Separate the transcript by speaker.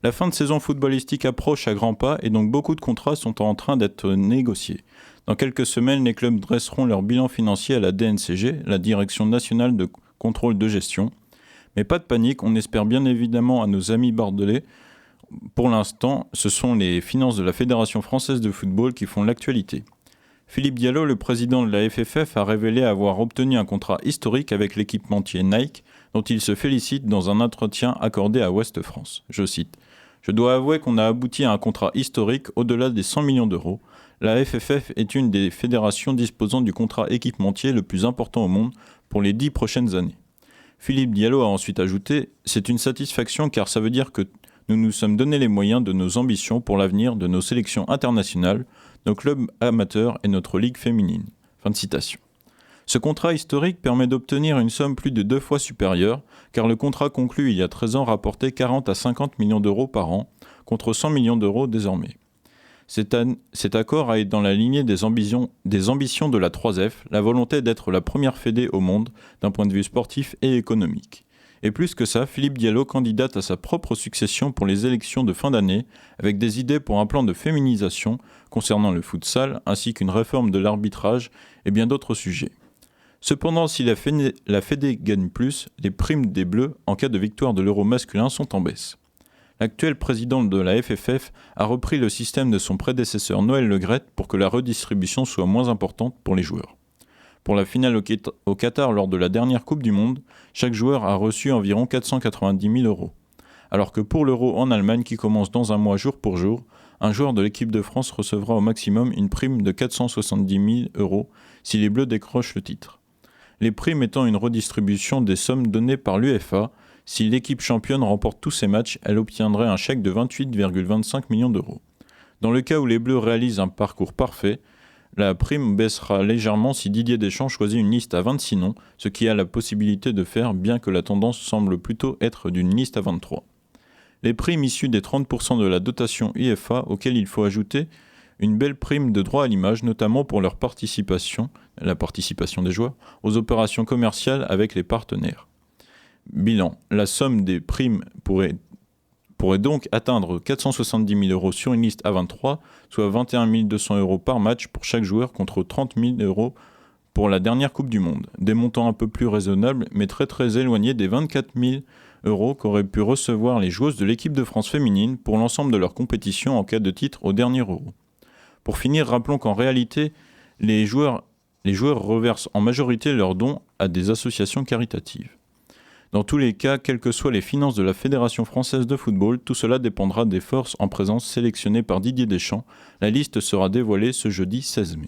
Speaker 1: La fin de saison footballistique approche à grands pas et donc beaucoup de contrats sont en train d'être négociés. Dans quelques semaines, les clubs dresseront leur bilan financier à la DNCG, la Direction nationale de contrôle de gestion. Mais pas de panique, on espère bien évidemment à nos amis bordelais. Pour l'instant, ce sont les finances de la Fédération française de football qui font l'actualité. Philippe Diallo, le président de la FFF, a révélé avoir obtenu un contrat historique avec l'équipementier Nike, dont il se félicite dans un entretien accordé à Ouest France. Je cite : « Je dois avouer qu'on a abouti à un contrat historique au-delà des 100 millions d'euros. La FFF est une des fédérations disposant du contrat équipementier le plus important au monde pour les 10 prochaines années. » Philippe Diallo a ensuite ajouté : « C'est une satisfaction car ça veut dire que nous nous sommes donné les moyens de nos ambitions pour l'avenir de nos sélections internationales, nos clubs amateurs et notre ligue féminine. » Fin de citation. Ce contrat historique permet d'obtenir une somme plus de 2 fois supérieure, car le contrat conclu il y a 13 ans rapportait 40 à 50 millions d'euros par an, contre 100 millions d'euros désormais. Cet accord est dans la lignée des ambitions de la 3F, la volonté d'être la première fédé au monde d'un point de vue sportif et économique. Et plus que ça, Philippe Diallo candidate à sa propre succession pour les élections de fin d'année, avec des idées pour un plan de féminisation concernant le futsal, ainsi qu'une réforme de l'arbitrage et bien d'autres sujets. Cependant, si la Fédé gagne plus, les primes des Bleus en cas de victoire de l'Euro masculin sont en baisse. L'actuel président de la FFF a repris le système de son prédécesseur Noël Le Graët pour que la redistribution soit moins importante pour les joueurs. Pour la finale au Qatar lors de la dernière Coupe du Monde, chaque joueur a reçu environ 490 000 euros. Alors que pour l'Euro en Allemagne qui commence dans un mois jour pour jour, un joueur de l'équipe de France recevra au maximum une prime de 470 000 euros si les Bleus décrochent le titre. Les primes étant une redistribution des sommes données par l'UEFA. Si l'équipe championne remporte tous ses matchs, elle obtiendrait un chèque de 28,25 millions d'euros. Dans le cas où les Bleus réalisent un parcours parfait, la prime baissera légèrement si Didier Deschamps choisit une liste à 26 noms, ce qui a la possibilité de faire, bien que la tendance semble plutôt être d'une liste à 23. Les primes issues des 30% de la dotation UEFA, auxquelles il faut ajouter une belle prime de droit à l'image, notamment pour leur participation, la participation des joueurs, aux opérations commerciales avec les partenaires. Bilan, la somme des primes pourrait donc atteindre 470 000 euros sur une liste à 23, soit 21 200 euros par match pour chaque joueur contre 30 000 euros pour la dernière Coupe du Monde. Des montants un peu plus raisonnables, mais très éloignés des 24 000 euros qu'auraient pu recevoir les joueuses de l'équipe de France féminine pour l'ensemble de leur compétition en cas de titre au dernier Euro. Pour finir, rappelons qu'en réalité, les joueurs reversent en majorité leurs dons à des associations caritatives. Dans tous les cas, quelles que soient les finances de la Fédération française de football, tout cela dépendra des forces en présence sélectionnées par Didier Deschamps. La liste sera dévoilée ce jeudi 16 mai.